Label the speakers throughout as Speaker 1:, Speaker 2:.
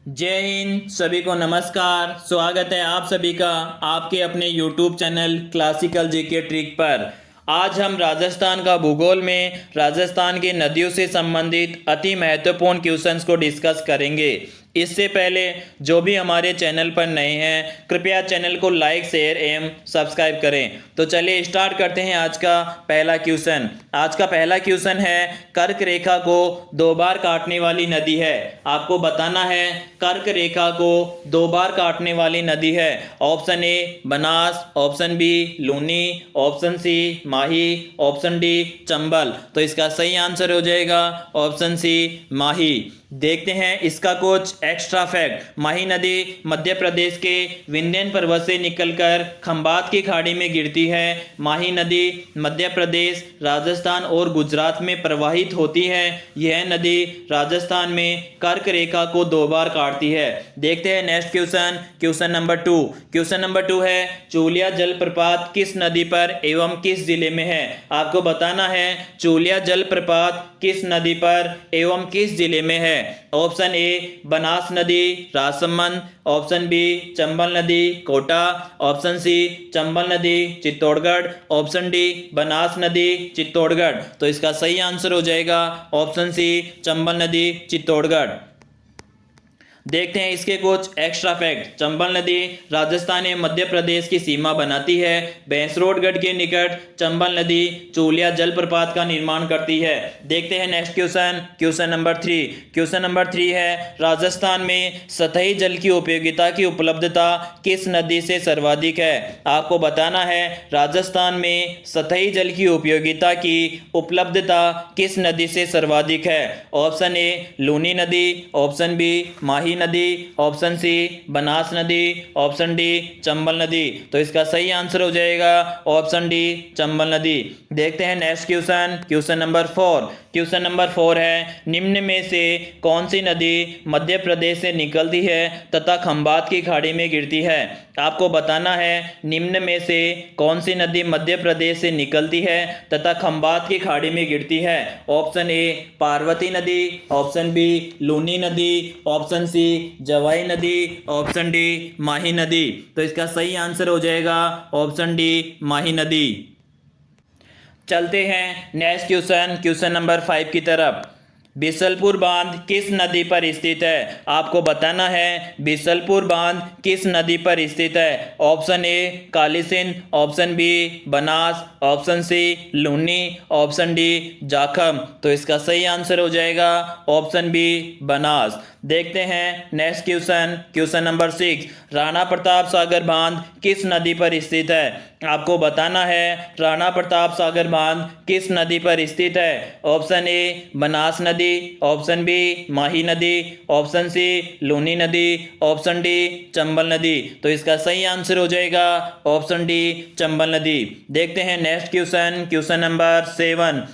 Speaker 1: जय हिंद। सभी को नमस्कार। स्वागत है आप सभी का आपके अपने YouTube channel classical GK trick पर। आज हम राजस्थान का भूगोल में राजस्थान की नदियों से संबंधित अति महत्वपूर्ण क्वेश्चंस को डिस्कस करेंगे। इससे पहले जो भी हमारे चैनल पर नए हैं कृपया चैनल को लाइक शेयर एवं सब्सक्राइब करें। तो चलिए स्टार्ट करते हैं आज का पहला क्वेश्चन। आज का पहला क्वेश्चन है कर्क रेखा को दो बार काटने वाली नदी है। आपको बताना है कर्क रेखा को दो बार काटने वाली नदी है। Option A Banas, option B Luni, option C Mahi, option D Chambal. तो इसका सही आंसर हो जाएगा ऑप्शन सी माही। देखते हैं इसका कुछ एक्स्ट्रा फैक्ट। माही नदी मध्य प्रदेश के विंध्यन पर्वत से निकलकर खंबात की खाड़ी में गिरती है। माही नदी मध्य प्रदेश, राजस्थान और गुजरात में प्रवाहित होती है। यह नदी राजस्थान में कर्क रेखा को दो बार काटती है। देखते हैं next question, question number 2। Question number 2 है चूलिया जलप्रपात किस नदी पर एवं किस जिले में है। आपको बताना है चूलिया जलप्रपात किस नदी पर एवं किस जिले में है। ऑप्शन ए बनास नदी राजसमंद, ऑप्शन बी चंबल नदी कोटा, ऑप्शन सी चंबल नदी चित्तौड़गढ़, ऑप्शन डी बनास नदी चित्तौड़गढ़। तो इसका सही आंसर हो जाएगा ऑप्शन सी चंबल नदी चित्तौड़गढ़। देखते हैं इसके कुछ एक्स्ट्रा फैक्ट। चंबल नदी राजस्थान एवं मध्य प्रदेश की सीमा बनाती है। भैंसरोडगढ़ के निकट चंबल नदी चूलिया जलप्रपात का निर्माण करती है। देखते हैं next question, question number 3। Question number 3 है राजस्थान में सतही जल की उपयोगिता की उपलब्धता किस नदी से सर्वाधिक है। आपको बताना है राजस्थान में सतही जल की उपयोगिता की उपलब्धता किस नदी से सर्वाधिक है। ऑप्शन ए लूनी नदी, ऑप्शन बी माही नदी, ऑप्शन सी बनास नदी, ऑप्शन डी चंबल नदी। तो इसका सही आंसर हो जाएगा ऑप्शन डी चंबल नदी। देखते हैं next question, question number 4। Question number 4 है निम्न में से कौन सी नदी मध्य प्रदेश से निकलती है तथा खंबात की खाड़ी में गिरती है। आपको बताना है निम्न में से कौन सी नदी मध्य प्रदेश से निकलती है तथा खंबात की खाड़ी में गिरती है। ऑप्शन ए पार्वती नदी, ऑप्शन बी लूनी नदी, ऑप्शन सी जवाई नदी, ऑप्शन डी माही नदी। तो इसका सही आंसर हो जाएगा ऑप्शन डी माही नदी। चलते हैं नेक्स्ट क्वेश्चन, क्वेश्चन नंबर 5 की तरफ। बिसलपुर बांध किस नदी पर स्थित है। आपको बताना है बिसलपुर बांध किस नदी पर स्थित है। Option A Kali Sindh, option B Banas, option C Luni, option D Jakham. तो इसका सही आंसर हो जाएगा ऑप्शन बी बनास। देखते हैं next question, question number 6। Rana Pratap Sagar बांध किस नदी पर स्थित है। आपको बताना है राणा प्रताप सागर बांध किस नदी पर स्थित है। ऑप्शन ए बनास नदी, ऑप्शन बी माही नदी, ऑप्शन सी लूनी नदी, ऑप्शन डी चंबल नदी। तो इसका सही आंसर हो जाएगा ऑप्शन डी चंबल नदी। देखते हैं नेक्स्ट क्वेश्चन, क्वेश्चन नंबर 7।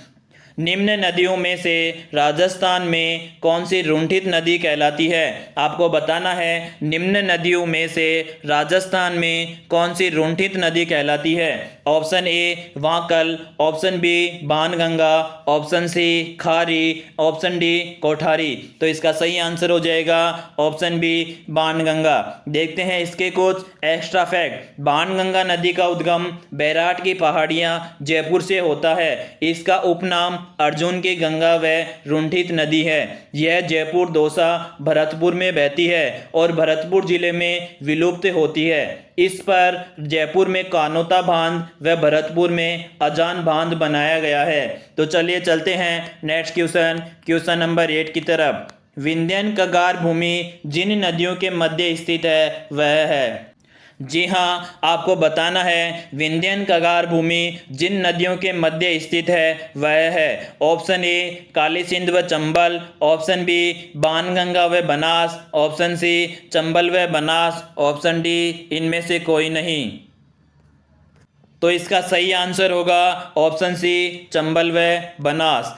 Speaker 1: निम्न नदियों में से राजस्थान में कौन सी रुंठित नदी कहलाती है। आपको बताना है निम्न नदियों में से राजस्थान में कौन सी रुंठित नदी कहलाती है। Option A Vankal, option B Banganga, option C Khari, option D Kothari. तो इसका सही आंसर हो जाएगा ऑप्शन बी बाणगंगा। देखते हैं इसके कुछ एक्स्ट्रा फैक्ट। बाणगंगा नदी का उद्गम बैराट की पहाड़ियां जयपुर से होता है। इसका उपनाम अर्जुन की गंगा व रुंठित नदी है। यह जयपुर, दौसा, भरतपुर में बहती है और भरतपुर जिले में विलुप्त होती है। इस पर जयपुर में कानोता बांध व भरतपुर में अजान बांध बनाया गया है। तो चलिए चलते हैं नेक्स्ट क्वेश्चन, क्वेश्चन नंबर 8 की तरफ। विंध्यन कगार भूमि जिन नदियों के मध्य स्थित है वह है। जी हाँ, आपको बताना है विंध्यन कगार भूमि जिन नदियों के मध्य स्थित है वह है। ऑप्शन ए काली सिंध व चंबल, ऑप्शन बी बाणगंगा व बनास, ऑप्शन सी चंबल व बनास, ऑप्शन डी इनमें से कोई नहीं। तो इसका सही आंसर होगा ऑप्शन सी चंबल व बनास।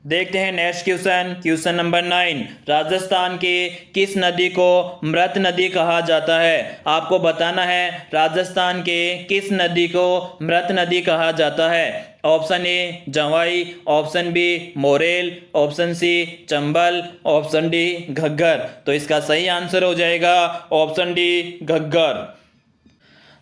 Speaker 1: देखते हैं next question, question number 9। Rajasthan के किस नदी को मृत नदी कहा जाता है? आपको बताना है राजस्थान के किस नदी को मृत नदी कहा जाता है। Option A Jawai, option B Morel, option C Chambal, option D Ghaggar. तो इसका सही आंसर हो जाएगा ऑप्शन डी घग्गर।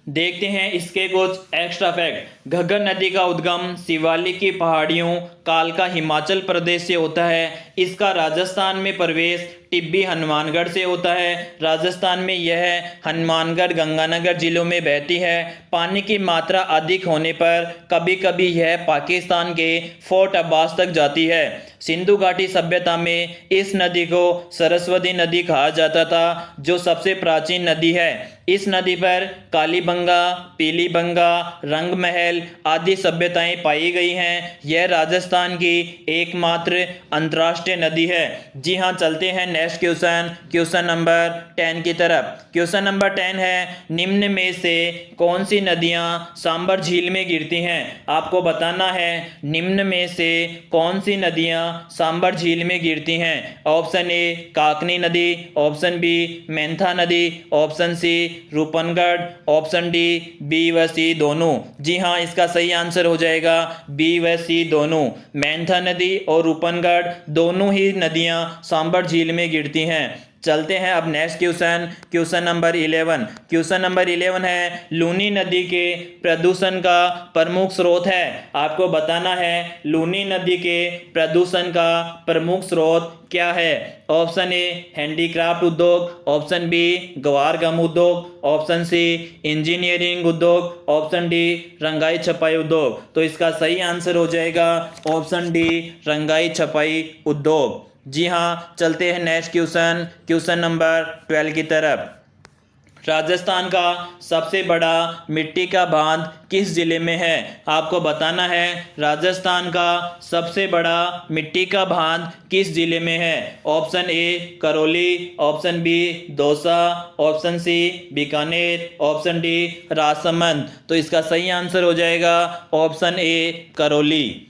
Speaker 1: देखते हैं इसके कुछ एक्स्ट्रा फैक्ट। घग्गर नदी का उद्गम शिवालिक की पहाड़ियों कालका हिमाचल प्रदेश से होता है। इसका राजस्थान में प्रवेश टिब्बी हनुमानगढ़ से होता है। राजस्थान में यह हनुमानगढ़ गंगानगर जिलों में बहती है। पानी की मात्रा अधिक होने पर कभी कभी यह पाकिस्तान के फोर्ट अब्बास तक जाती है। सिंधु घाटी सभ्यता में इस नदी को सरस्वती नदी कहा जाता था, जो सबसे प्राचीन नदी है। इस नदी पर कालीबंगा, पीलीबंगा, रंगमहल आदि सभ्यताएं पाई गई हैं। यह राजस्थान की एकमात्र अंतर्राष्ट्रीय नदी है। जी हाँ, चलते हैं नेक्स्ट क्वेश्चन, क्वेश्चन नंबर 10 की तरफ। क्वेश्चन नंबर 10 है, निम्न में से कौन सी नदियां सांबर झील में गिरती हैं? आपको बताना है निम्न में से कौन सी नदियां सांबर झील में गिरती हैं। ऑप्शन ए काकनी नदी, ऑप्शन बी मेंथा नदी, option C Roopangarh, option D B व सी दोनों। जी हाँ, इसका सही आंसर हो जाएगा बी व सी दोनों। मेंथा नदी और रूपनगढ़ दोनों ही नदियां सांबर झील में गिरती हैं। चलते हैं अब next question, question number 11। Question number 11 है, लूनी नदी के प्रदूषण का प्रमुख स्रोत है। आपको बताना है लूनी नदी के प्रदूषण का प्रमुख स्रोत क्या है। ऑप्शन ए हैंडीक्राफ्ट उद्योग, ऑप्शन बी ग्वार गम उद्योग, ऑप्शन सी इंजीनियरिंग उद्योग, ऑप्शन डी रंगाई छपाई उद्योग। तो इसका सही आंसर हो जाएगा ऑप्शन डी रंगाई छपाई उद्योग। जी हाँ, चलते हैं नेक्स्ट क्वेश्चन, क्वेश्चन नंबर 12 की तरफ। राजस्थान का सबसे बड़ा मिट्टी का बांध किस जिले में है? आपको बताना है राजस्थान का सबसे बड़ा मिट्टी का बांध किस जिले में है। Option A Karauli, option B Dausa, option C Bikaner, option D Rajsamand. तो इसका सही आंसर हो जाएगा ऑप्शन ए करौली।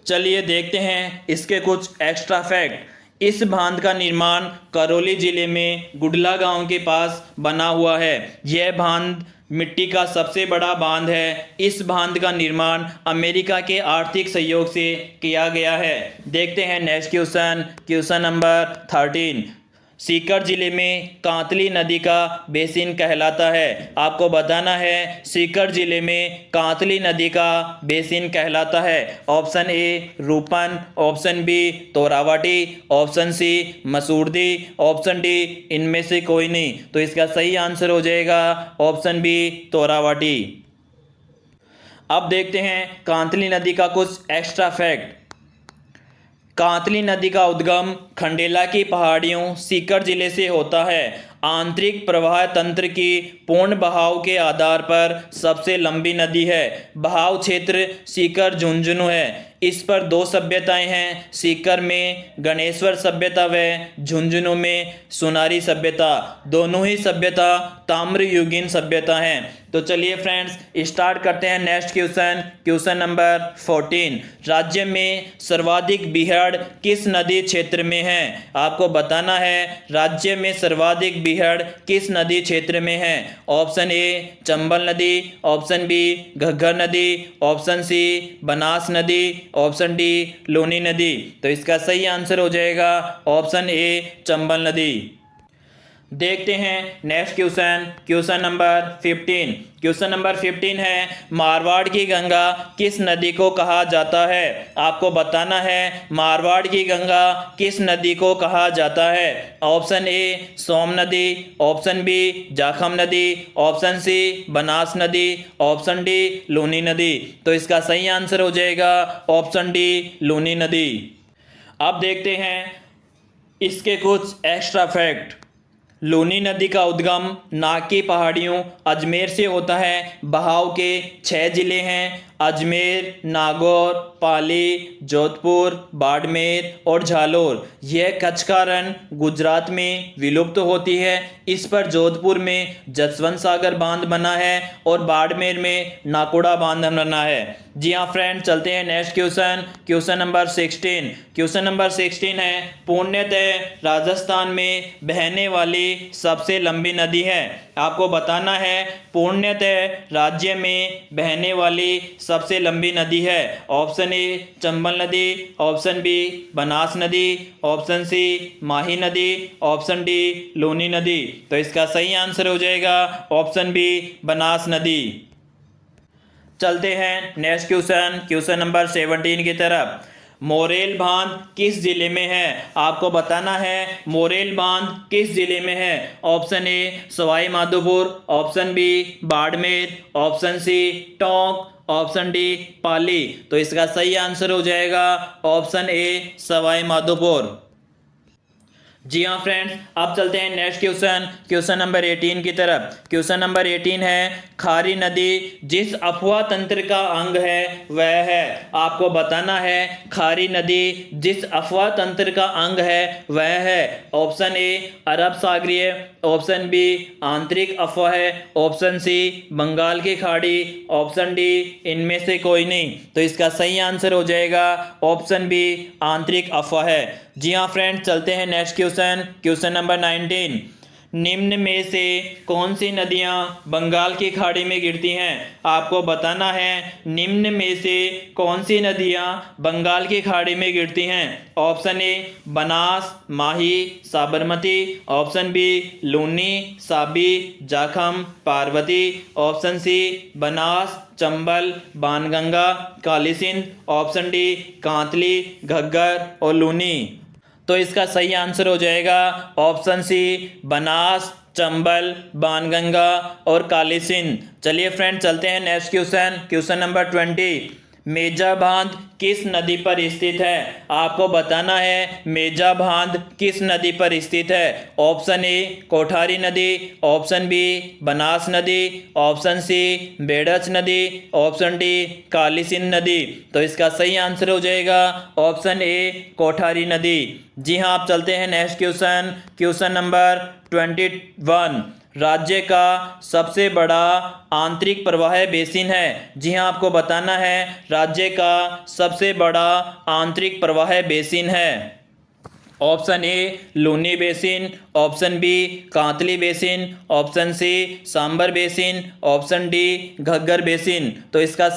Speaker 1: चलिए देखते हैं इसके कुछ एक्स्ट्रा फैक्ट। इस बांध का निर्माण करौली जिले में गुडला गांव के पास बना हुआ है। यह बांध मिट्टी का सबसे बड़ा बांध है। इस बांध का निर्माण अमेरिका के आर्थिक सहयोग से किया गया है। देखते हैं next question, question number 13। Sikar जिले में कांतली नदी का बेसिन कहलाता है। आपको बताना है सीकर जिले में कांतली नदी का बेसिन कहलाता है। Option A Rupan, option B Torawati, option C Masurdi, option D इनमें से कोई नहीं। तो इसका सही आंसर हो जाएगा ऑप्शन बी तोरावाटी। अब देखते हैं कांतली नदी का कुछ एक्स्ट्रा फैक्ट। कांतली नदी का उद्गम खंडेला की पहाड़ियों सीकर जिले से होता है। आंतरिक प्रवाह तंत्र की पूर्ण बहाव के आधार पर सबसे लंबी नदी है। बहाव क्षेत्र सीकर झुंझुनू है। इस पर दो सभ्यताएं हैं, सीकर में गणेश्वर सभ्यता व झुंझुनू में सुनारी सभ्यता। दोनों ही सभ्यता ताम्रयुगीन सभ्यता हैं। तो चलिए फ्रेंड्स स्टार्ट करते हैं नेक्स्ट क्वेश्चन, क्वेश्चन नंबर 14। राज्य में सर्वाधिक बीहड़ किस नदी क्षेत्र में है? आपको बताना है राज्य में सर्वाधिक बीहड़ किस नदी क्षेत्र में है। ऑप्शन ए चंबल नदी, ऑप्शन बी घग्गर नदी, ऑप्शन सी बनास नदी, ऑप्शन डी लूनी नदी। तो इसका सही आंसर हो जाएगा ऑप्शन ए चंबल नदी। देखते हैं next question, question number 15। Question number 15 है, मारवाड़ की गंगा किस नदी को कहा जाता है? आपको बताना है मारवाड़ की गंगा किस नदी को कहा जाता है। ऑप्शन ए सोम नदी, ऑप्शन बी जाखम नदी, ऑप्शन सी बनास नदी, ऑप्शन डी लूनी नदी। तो इसका सही आंसर हो जाएगा ऑप्शन डी लूनी नदी। अब देखते हैं इसके कुछ एक्स्ट्रा फैक्ट। लूनी नदी का उद्गम नाग की पहाड़ियों अजमेर से होता है। बहाव के 6 जिले हैं। अजमेर, नागौर, पाली, जोधपुर, बाड़मेर और जालोर। यह कच्छ का रण गुजरात में विलुप्त होती है। इस पर जोधपुर में जसवंत सागर बांध बना है और बाड़मेर में नाकोड़ा बांध बना है। जी हाँ फ्रेंड, चलते हैं next question. Question number 16। Question number 16 है, पूर्णतः राजस्थान में बहने वाली सबसे लंबी नदी है। आपको बताना है पूर्णतः राज्य में बहने वाली सबसे लंबी नदी है। ऑप्शन ए चंबल नदी, ऑप्शन बी बनास नदी, ऑप्शन सी माही नदी, ऑप्शन डी लूनी नदी। तो इसका सही आंसर हो जाएगा ऑप्शन बी बनास नदी। चलते हैं नेक्स्ट क्वेश्चन, क्वेश्चन नंबर 17 की तरफ। मोरेल बांध किस जिले में है? आपको बताना है मोरेल बांध किस जिले में है। Option A Sawai Madhopur, option B Barmer, option C Tonk, option D Pali. तो इसका सही आंसर हो जाएगा ऑप्शन ए सवाई माधोपुर। जी हाँ फ्रेंड्स, अब चलते हैं नेक्स्ट क्वेश्चन, क्वेश्चन नंबर 18 की तरफ। क्वेश्चन नंबर 18 है, खारी नदी जिस अफवाह तंत्र का अंग है वह है। आपको बताना है खारी नदी जिस अफवाह तंत्र का अंग है वह है। ऑप्शन ए अरब सागरीय, ऑप्शन बी आंतरिक अफवाह है, ऑप्शन सी बंगाल की खाड़ी, ऑप्शन डी इनमें से कोई नहीं। तो इसका सही आंसर हो जाएगा ऑप्शन बी आंतरिक अफवाह है। जी हाँ फ्रेंड्स, चलते हैं नेक्स्ट क्वेश्चन, क्वेश्चन नंबर 19। निम्न में से कौन सी नदियां बंगाल की खाड़ी में गिरती हैं? आपको बताना है निम्न में से कौन सी नदियां बंगाल की खाड़ी में गिरती हैं। Option A Banas, Mahi, Sabarmati, option B Luni, Sabi, Jakham, Parvati, option C Banas, Chambal, Banganga, Kali Sindh, option D Kantli, Ghaggar और लूनी। तो इसका सही आंसर हो जाएगा ऑप्शन सी बनास, चंबल, बाणगंगा और काली सिंध। चलिए फ्रेंड, चलते हैं next question, question number 20। Meja बांध किस नदी पर स्थित है? आपको बताना है मेजा बांध किस नदी पर स्थित है। ऑप्शन ए कोठारी नदी, ऑप्शन बी बनास नदी, ऑप्शन सी बेड़च नदी, ऑप्शन डी काली सिंध नदी। तो इसका सही आंसर हो जाएगा ऑप्शन ए कोठारी नदी। जी हाँ, आप चलते हैं नेक्स्ट क्वेश्चन, क्वेश्चन नंबर 21। राज्य का सबसे बड़ा आंतरिक प्रवाह बेसिन है। जी हाँ, आपको बताना है राज्य का सबसे बड़ा आंतरिक प्रवाह बेसिन है। Option A Luni basin, option B Kantli basin, option C Sambhar basin, option D Ghaggar basin. तो इसका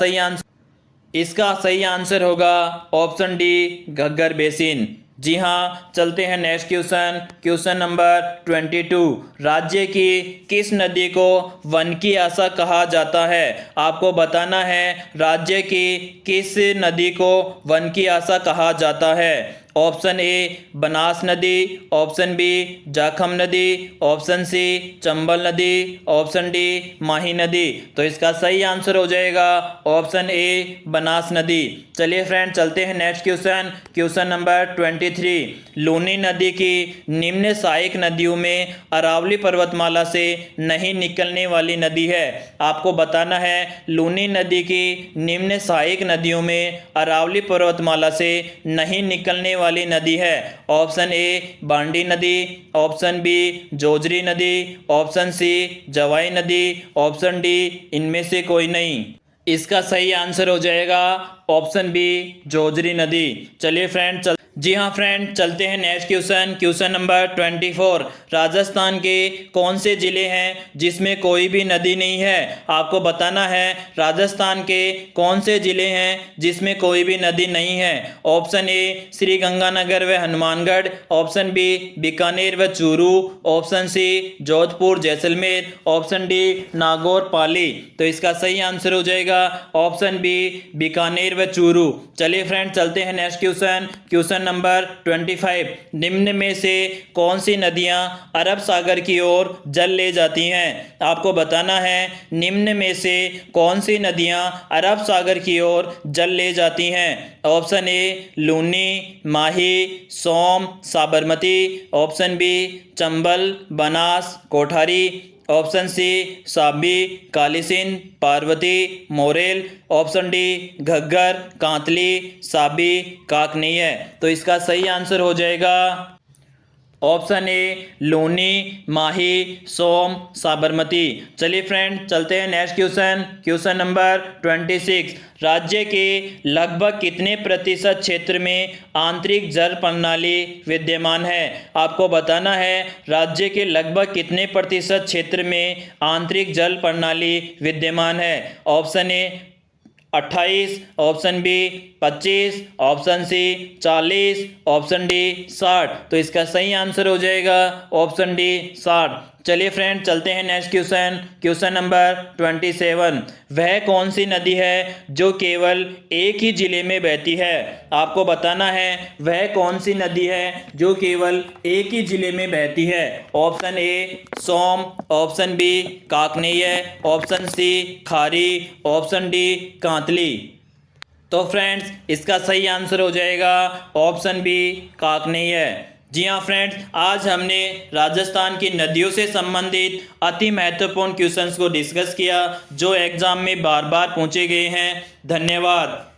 Speaker 1: सही आंसर होगा ऑप्शन डी घग्गर बेसिन। जी हाँ, चलते हैं नेक्स्ट क्वेश्चन, क्वेश्चन नंबर 22। राज्य की किस नदी को वन की आशा कहा जाता है? आपको बताना है राज्य की किस नदी को वन की आशा कहा जाता है। ऑप्शन ए बनास नदी, ऑप्शन बी जाखम नदी, ऑप्शन सी चंबल नदी, ऑप्शन डी माही नदी। तो इसका सही आंसर हो जाएगा ऑप्शन ए बनास नदी। चलिए फ्रेंड, चलते हैं next question, question number 23। Luni नदी की निम्न सहायक नदियों में अरावली पर्वतमाला से नहीं निकलने वाली नदी है। आपको बताना है लूनी नदी की निम्न सहायक नदियों में अरावली पर्वतमाला से नहीं निकलने वाली नदी है। ऑप्शन ए बांडी नदी, ऑप्शन बी जोजरी नदी, ऑप्शन सी जवाई नदी, ऑप्शन डी इनमें से कोई नहीं। इसका सही आंसर हो जाएगा ऑप्शन बी जोजरी नदी। चलिए फ्रेंड, जी हाँ फ्रेंड, चलते हैं next question, question number 24। Rajasthan के कौन से ज़िले हैं जिसमें कोई भी नदी नहीं है? आपको बताना है राजस्थान के कौन से ज़िले हैं जिसमें कोई भी नदी नहीं है। ऑप्शन ए श्री गंगानगर व हनुमानगढ़, ऑप्शन बी बीकानेर व Churu, option C Jodhpur Jaisalmer, option D Nagaur Pali. तो इसका सही आंसर हो जाएगा ऑप्शन बी बीकानेर व चूरू। चलिए फ्रेंड, चलते हैं नेक्स्ट क्वेश्चन, क्वेश्चन नंबर 25। निम्न में से कौन सी नदियां अरब सागर की ओर जल ले जाती हैं? आपको बताना है निम्न में से कौन सी नदियां अरब सागर की ओर जल ले जाती हैं। Option A Luni, Mahi, Som, Sabarmati, option B Chambal, Banas, Kothari, option C Sabi, Kali Sindh, Parvati, Morel, option D Ghaggar, Kantli, Sabi, Kakneya. तो इसका सही आंसर हो जाएगा ऑप्शन ए लूनी, माही, सोम, साबरमती। चलिए फ्रेंड चलते हैं नेक्स्ट क्वेश्चन नंबर 26। राज्य के लगभग कितने प्रतिशत क्षेत्र में आंतरिक जल प्रणाली विद्यमान है? आपको बताना है राज्य के लगभग कितने प्रतिशत क्षेत्र में आंतरिक जल प्रणाली विद्यमान है। Option A 28, option B 25, option C 40, option D 60। तो इसका सही आंसर हो जाएगा ऑप्शन डी 60। चलिए फ्रेंड चलते हैं नेक्स्ट क्वेश्चन नंबर 27। वह कौन सी नदी है जो केवल एक ही जिले में बहती है? आपको बताना है वह कौन सी नदी है जो केवल एक ही जिले में बहती है। Option A Som, option B Kakneya, option C Khari, option D Kantli. तो फ्रेंड्स इसका सही आंसर हो जाएगा ऑप्शन बी काकनेय। जी हाँ फ्रेंड्स, आज हमने राजस्थान की नदियों से संबंधित अति महत्वपूर्ण क्वेश्चंस को डिस्कस किया जो एग्जाम में बार बार पूछे गए हैं। धन्यवाद।